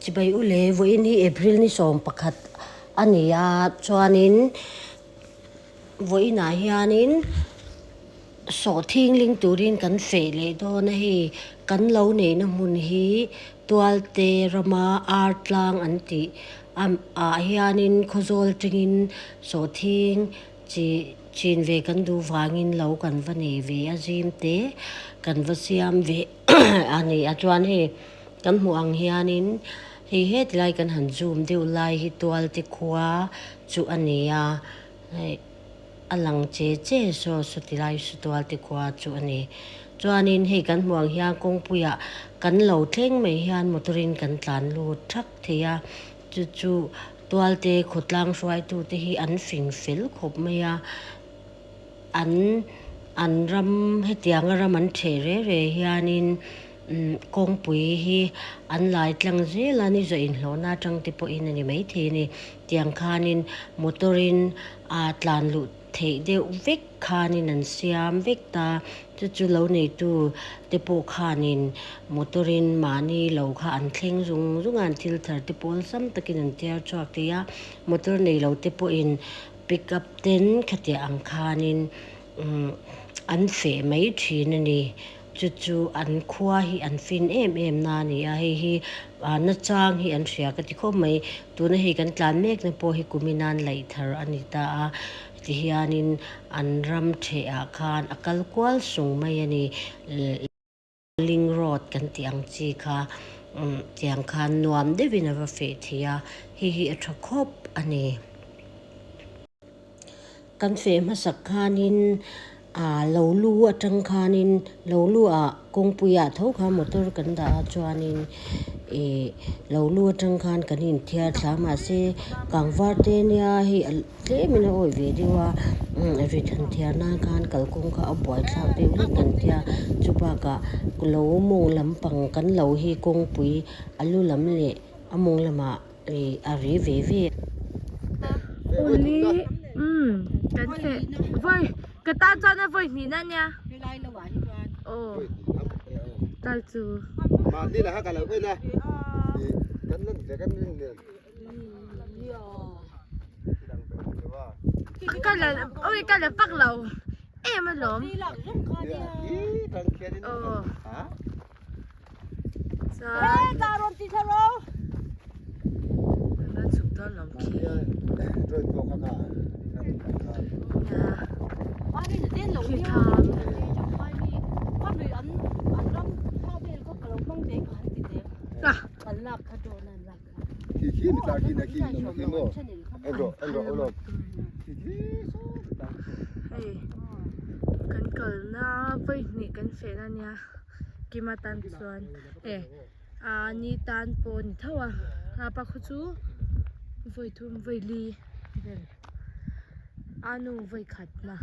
จิบไปอุเลวันนี้เอพริลนี่ส่งประคัดอันนี้ชวนนินวันไหนฮานินสอทิ้งลิงตูรินกันเฟเลยโดนให้กันเล่าเนี่ยนะมุนฮีตัวเตรมาอาร์ตลางอันติฮานินขจรจริงสอทิ้งจีนเวกันดูวางินเล่ากันวันนี้เวอาจิมเตกันวเสียมเวอันนี้ชวนให้กันห่วงฮานินฮีเฮ็ดไล่กันหันซูมเดียวไล่ฮีตัวเตขวาจูอันนี้อลังเจเจโซสุดที่ไรสุดตัวที่กว่าจวนนี้จวนนี้ให้กันห่วงเฮียกงปุยะกันเหล่าเท่งไม่เฮียนมตรินกันตานลูทักเทียจู่ตัวเตขุดลังสวยตัวที่อันฟิงฟิลขบไม่ยาอันรำให้เตียงรำมันเฉเรเฮียนินกงปุยฮีอันหลายจังเจลานี่จะอินโลนาจังติปอินนี่ไม่เทนี่เตียงคานินมตรินตานลูเทเดวิกคานินันเซียมวิกตาจู่เหล่านี้ตัวเตปคานินมตรินมานี่เหล่าคาอันเข่งจุงอันทิลเทอร์เตปลซัมตะกินันเทียจวกเทียมตรินเหล่าเตปอินปิกอัพเต็นขเตียอังคานินอันเฟไม่ทีนี่จู่อันขวาฮีอันฟินนานี่ฮีนัดจางฮีอันเสียกันที่เขาไม่ตัวนี้ฮีกันกลานเมกในโพฮีกุมินานไหลเธออันนี้ตาที่ฮีอันินอันรำเทอาคารอากาลกวลส่งมายันี่ลิงโรดกันที่อังจีค่ะที่อังคารนวมเดวินาเฟทียฮีอัตคบอันนี้กันเฟมาสักคานินเหลาลู่จังคานินเหลาลู่กงปุยะเท่าข้ามอเตอร์กันดาจวานินเหลาลู่จังคานกันนินเทียสามาเซกังวาเตเนียฮีเล่มินาโอเวดีว่าริทันเทียนาคานกัลกงข้าบ่อยชาวเดียวกันเทียจุบากะเหลาโมลำปังกันเหลาฮีกงปุยอลูลำเละอมงลำอารีเวโอลีกันเสร็จเว้ยกระตาจานนะเว้ยนี่นั่นเนี่ยโอ้ตาจูมาที่ไหนฮะกันเลยนะกันนั่นเสียกันนั่นเนี่ยกันเลยโอ้ยกันเลยปักเรามันหลอมโอ้ใช่การันตีเธอรู้นั่นสุดยอดหลอมขี้ขี้ทางขี้มีตาขี้นะขี้นมขี้โม่เอ็งโรขี้เฮ้ยกันเกิดนะเว้ยนี่กันเสร็จแล้วเนี่ยกิมาตันส่วนนี่ตันปนเท่าปะคุจูเว้ยทุ่มเว้ยลีนูเว้ยขัดนะ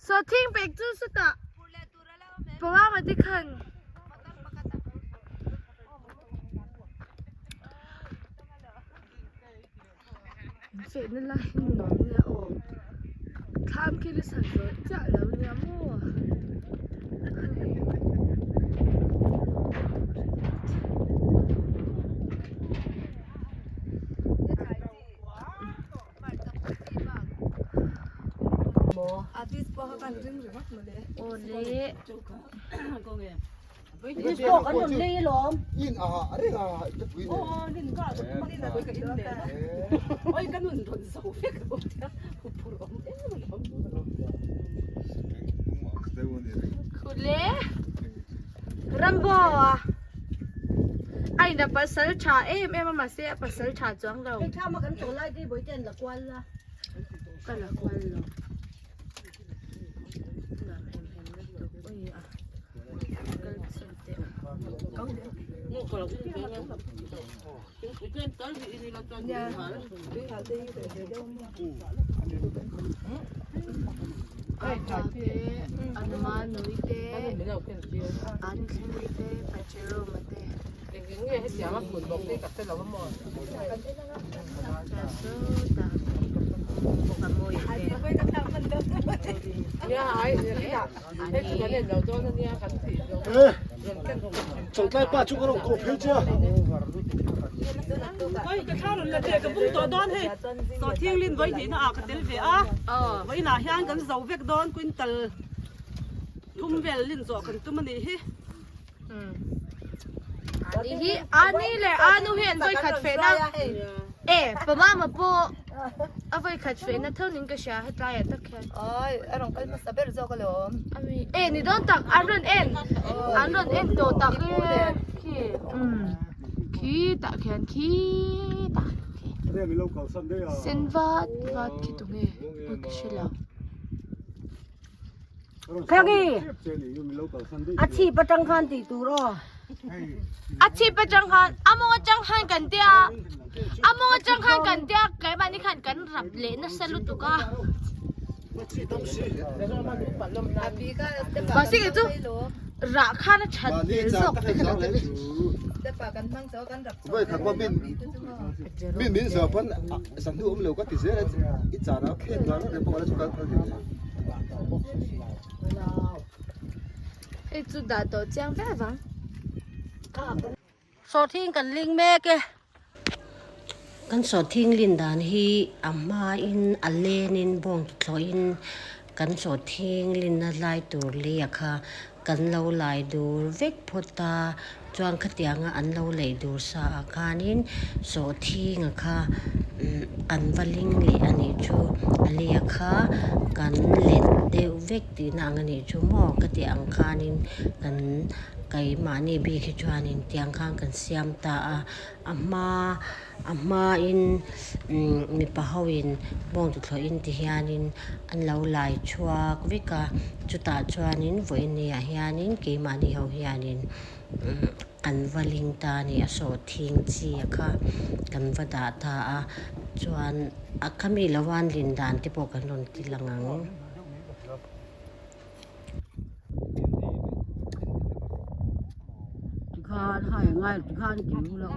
สุดทิ้งไปจุดสุดอะเพราะว่ามันที่ขันเสร็จนั่นแหละหนองเนี่ยโอ้ข้ามคิดสั่นเลยจะแล้วเนี่ยมั่วโอ้เละนี่บอกกันหลีหลอมยินอะไรจะคุยเนี่ยนี่ก็ไม่ได้คุยกันเลยโอ้ยกันมันโดนสาวเฟกบอกเถอะผู้ปกครองมันทำคุณเละรัมโบ้ไอ้เนี่ยภาษาชามาเสียภาษาชาจ้องเราข้ามากันตัวไล่ที่บ่อยเจนละกวนละกันละควันเหรอ Ano man, nuite, anis nuite, pachero mate. Kaso, kamoy整在把中国人狗陪着。 Ôi, cái khao là để cái bụng to đón hay. Tỏ thiên linh với thì nó cái tên về á. Với là hiang cái dầu vẹt đón quên tờ. Thum về linh rõ cái tụi mình đi. Ani le anu hian voi khat fe na pama ma po a voi khat fe na thonin ka sha hetlai ta khan Ôi, anh không có saber zo cái lỗ. ami ni don tak aron en do tak ki ta khan ki ta đây mình lâu cầu sân đây à. sen vat ki tu nge ka shila Cái gì? Achi patang khan ti tu ro. achi pa chang khan among chang khan kan tia among chang khan kan tia kai ba ni khan kan rap le na salu tu ka ba si ke tu ra khan chat Đi sok cái thằng này. Vậy thằng qua bên giờ phân sản thu ông liều các tỷ sẽ ít trả nó khen nó để bỏ ra cho các e chu da to chang ve wang So thing kan ling me ke. Kan so thing lin dan hi amma in alenin bong tloin kan so thing lin na lai tur le kha kan lo lai dur vek phota chuang khatianga an lo lei dur sa khanin so thing kha kan valing le ani chu ale kha kan let deu vek ti nang ani chu mo khatiang khanin kan kai mani bi khi chuanin tiang khang kan siam ta amma in mi pa hawin bong tu thloin ti hianin an lo lai chuak veka chuta chuanin voini a hianin ke mani ho hianin kan valing ta ni a so thing chi kha kan vada ta a chuan a khami lawan lin dan ti po kan lon ti langang khan hai ngai khan ki lo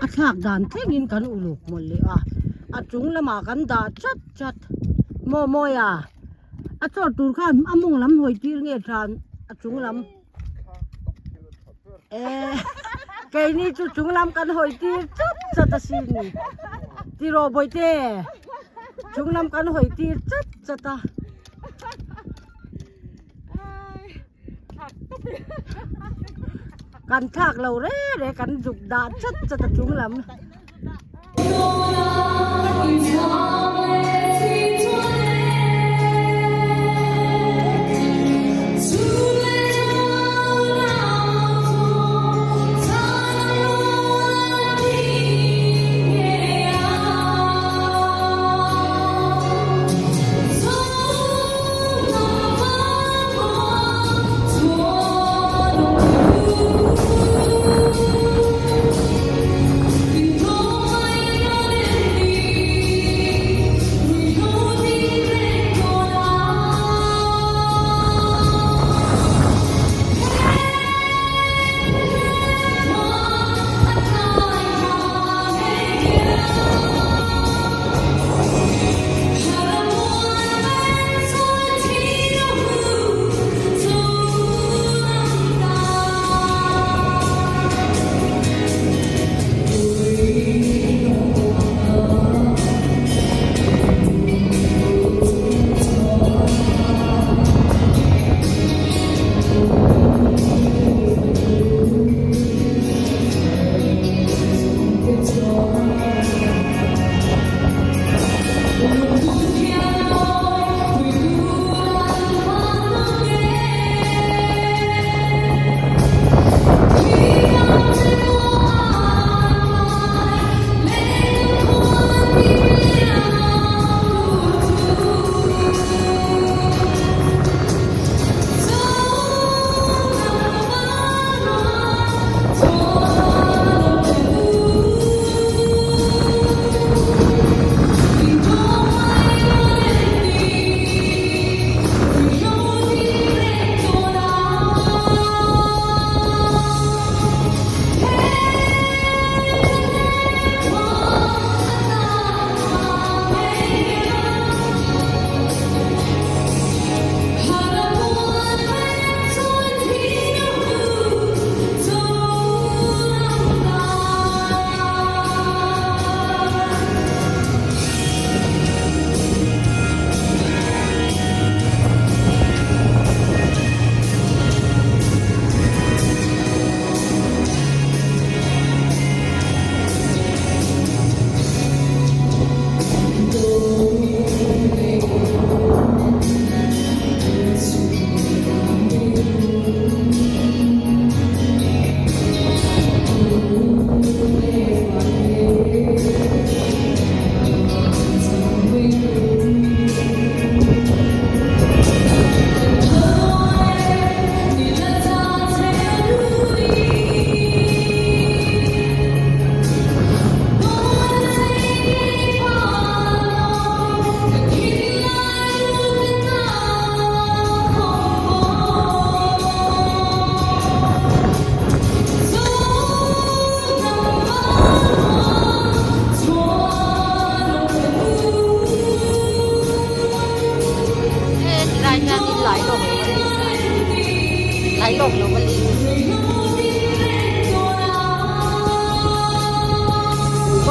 a thak dan thengin kan uluk mol le a chung lama kan da chat mo ya a chor tur khan amung lam hoi tir nge tran a chung lam ke ni chu chung lam kan hoi tir chat a sin ti ro boi te chung lam kan hoi tir chat a kan thak lo re kan juk da chat a chung lam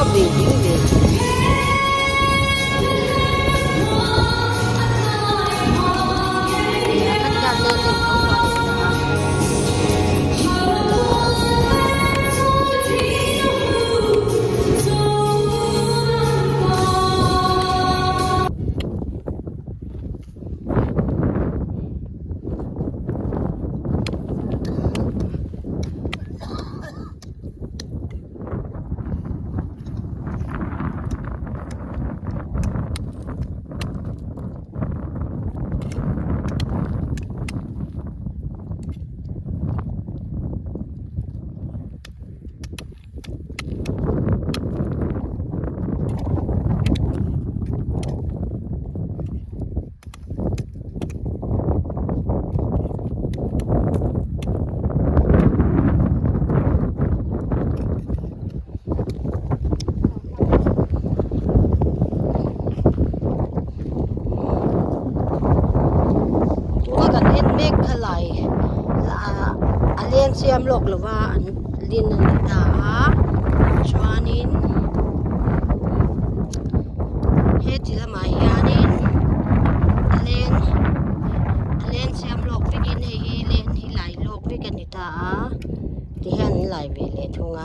ก็บีบยิ่งบีบเนี่ยขั้นการเดินหนึ่งของเรานะคะเสียมโลกหรือว่าลินนันดาชวานินเฮติละมาฮานินเลนเสียมโลกวิกินเฮเลนฮิไหลโลกวิกันนิตาที่ฮันไหลเวเลทุง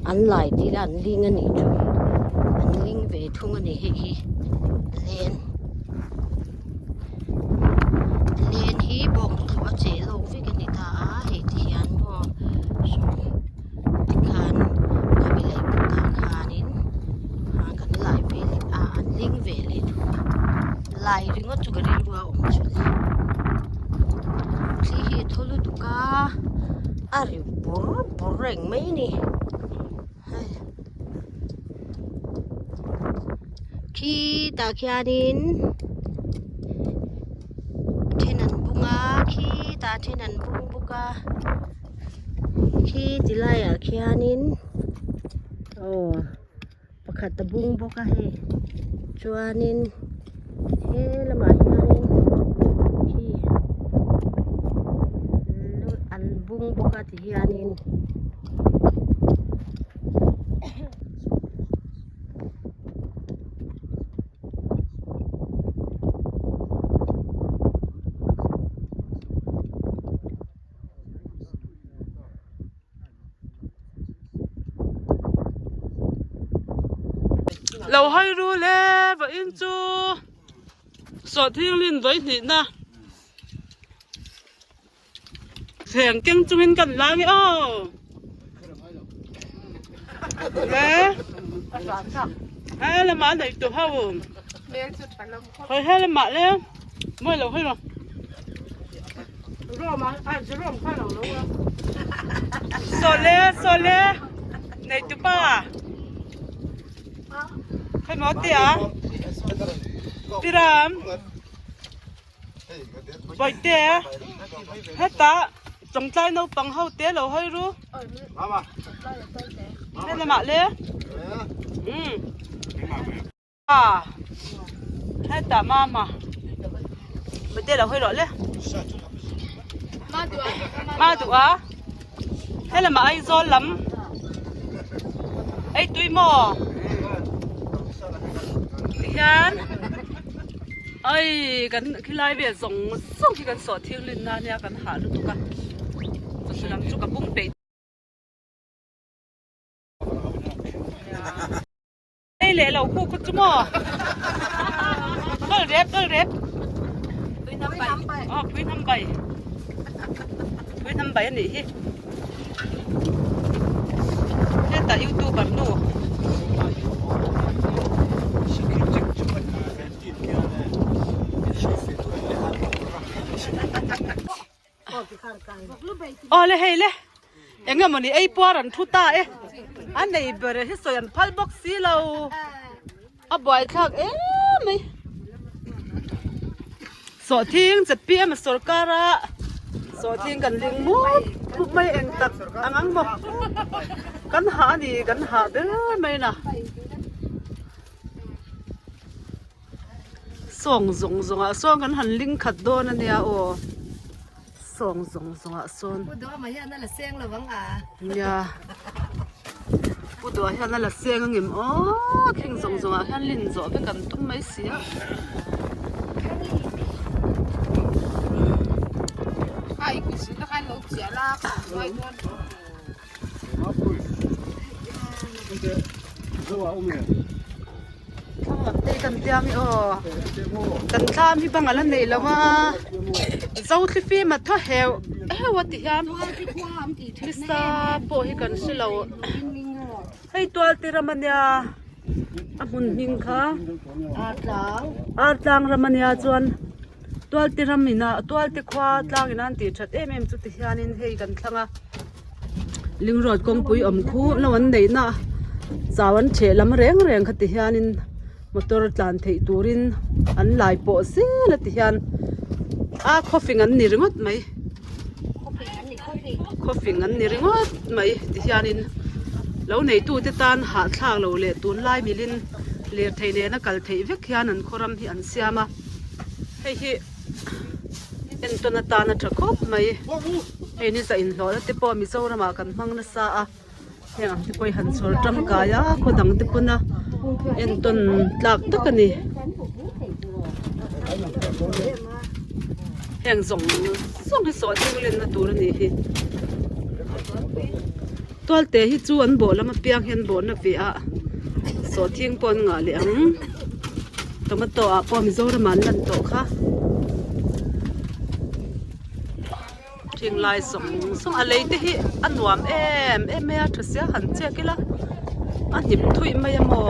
อันไหลที่อันลิงอันนี้จุอันลิงเวทุงอันนี้เฮเลนฮีบงถือว่าเจโลฟิกันนิตาเหตุที่อันพอส่งติคานก็มีเลยบุกการหานินหากันหลายเวลิอันลิงเวลิทุกหลายถึงว่าจุกรีรัวอมชุลีที่เหตุทลุตุกาอะไรบุรเร่งไหมนี่ขี้ตาขี้นินขี้ตาที่นั่นบุ้งบุกาขี้จิไลขี้อานินโอ้ประคัตตะบุ้งบุกาเฮจวานินเฮละมาฮานินขี้อันบุ้งบุกาที่ฮานินเราให้รู้แล้วว่าอินจูสอดที่ลินไว้นี่นะเสียงเก่งจุมินกันล้างอ้อเฮ้ละมาไหนตัวเขาเฮ้ละมาแล้วไม่เราให้หรอรอมาจะรอมข้าเราแล้วสอดเลยในตัวป้าให้หมอเตี้ยตีรามปล่อยเตี้ยให้ตาจงใจน้องปังเขาเตี้ยเราให้รู้ให้ละหมาดเลยให้ตามาไม่เตี้ยเราให้หรอเลยมาดูให้ละหมาดไอ้โซนล้ำไอ้ตุ้ยหม้อยันไอ้กันคือไล่เบียดส่งที่กันสอดที่ลินนาเนี่ยกันหาลูกตุกันจะสลังจุกับบุ้งเป็ดไอ้เล่เราคู่กุจุ่มเลิกเร็บพื้นทำใบอ๋อพื้นทำใบอันนี้เนี่ยแต่ยูทูบแบบนู้อ๋อเลยเฮ้ยเลยเอ็งมันนี่ไอ้ปวดรันทุตาอันไหนเบอร์ที่สวยอันพัลบ็อกซี่เราบ่อยทักไม่สอดทิ้งจะเปี้ยมาสอดการะสอดทิ้งกันลิงมุดไม่เอ็งตัดอังบอกกันหาดีกันหาเด้อไม่นะส่งกันหันลิงขัดโดนนั่นเนี่ยโอ้ส song a son Pu do ma hian na la seng lo wang a. ya pu do hian la seng ngim o khing zong a hian lin zo be kan tum mai sia Ai ku sin ta kan lo chia la. Wai don. đây cần tiêm cần tham hi bằng là này là mà dâu thì phi mà thoát heo heo thì ham thì sa bộ hi cần sửa lâu hay toal thì ramania abun hing kha atlang ramania chuan toal thì ramina toal thì khoa tlang inan ti that em chu ti hianin hei kan thlanga ling rod kong pui om khu lawan nei na chawan che lam reng khati hianin motor tlan thei turin an lai po se la ti hian a coughing an ni ringot mai coughing an ni ringot mai ti hianin lo nei tu te tan ha thlang lo le tun lai milin ler thei ne na kal thei vek hian an khoram hi an siama hei hi en tona ta na thakop mai hei ni sa in lo te po mi zo rama kan mang na sa a heng ti poi han chor tram ka ya ko dang te puna en ton tlak takani heng zong hi so tinglen na tur ni hi tol te hi chu an bo lama piang hen bo na fi a so thing pon nga le ang tomato a po mi zo ra man lan to kha thing lai song a lei te hi anuam em a thsia han che kila a hip thui mai mo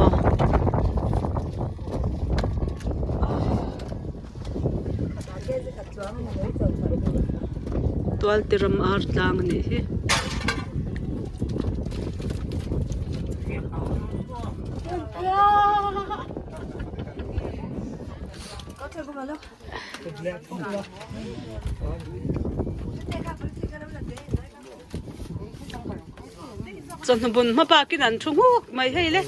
tual tiram ar tlang ni hi chon bun ma pa kin an thungu mai hei le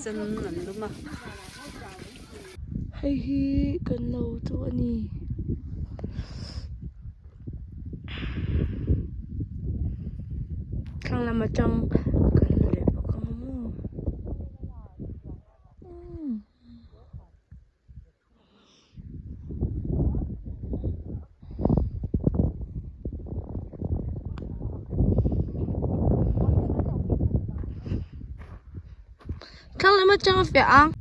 sen an luma Hei hi kan lo tu ani. Kang lama chang kan le pa ka mo. Kang lama chang fe ang.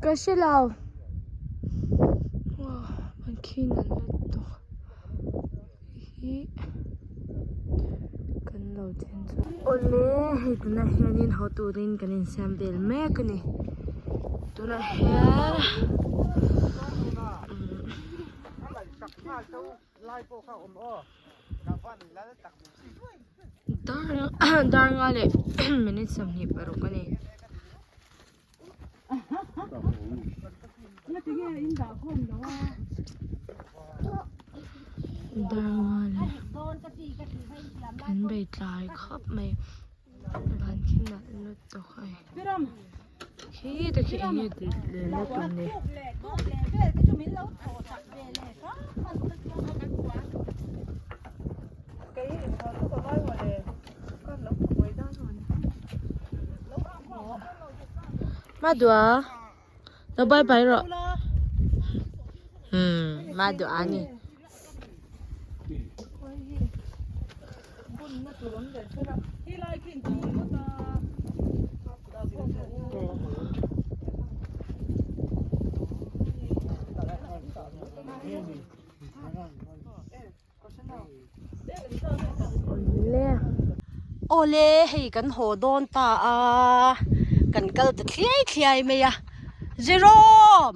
Kasi lao. Wow, ang kinan na to. Hi. Kan lao din to. Ole, ito na hiyanin hoturin kanin sambel me kani. Ito na hiyan. Dar nga le. Minit samhi pero kani. Darwin kan bay tlai khop mai ban khina lut to khai khi ta khi ni le na to ne madua nó bye bye rồi madua ani He like in เลให้กันโหโดนตากันเกิดจะเคลียร์ไหมอะเจโรม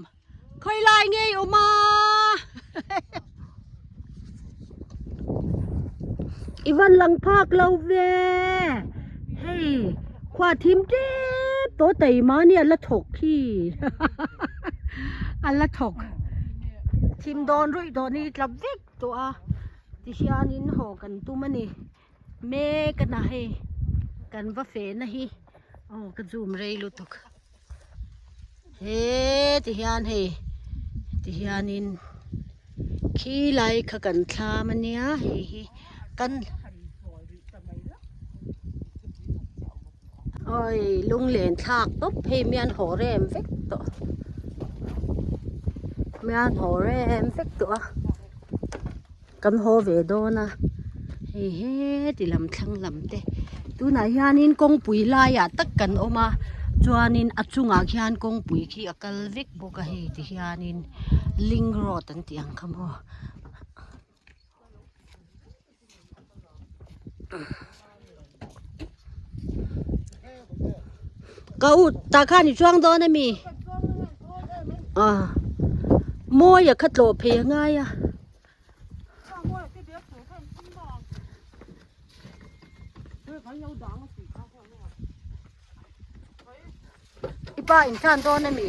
ค่อยไล่ไงออกมาอีวันหลังภาคเราเว้เฮ้ยขวาทีมเจ็บตัวไตมาเนี่ยละถกขี้ อันละถกทีมโดนรุ่ยโดนนี่กลับวิกตัวที่ชานินหอกันตุ้มันนี่เมกันนะเฮกันว่าเฟนะฮีโอ้กันซูมเรยลุตุกเฮ้ที่ชานเฮที่ชานินขี้ไหลขกันทามันเนี่ยเฮกันโอ้ยลุงเหลนทากตุ๊บเฮเมียนหอเรมฟิกตัวเมียนหอเรมฟิกตัวกันหอเวโดนะเฮ้ที่ลำทั้งลำเตตัวไหนฮานินกงปุ๋ยลายตักกันออกมาจวนนินอัดจุงอาขยานกงปุ๋ยขี้อักลวิกบุกเฮที่ฮานินลิงรอตันเตียงคำว่าก็อุดตาข้านี่ช่วงโดนนะมีมัวอย่าขัดโลเพยง่ายอีป้าอินชานโดนนะมี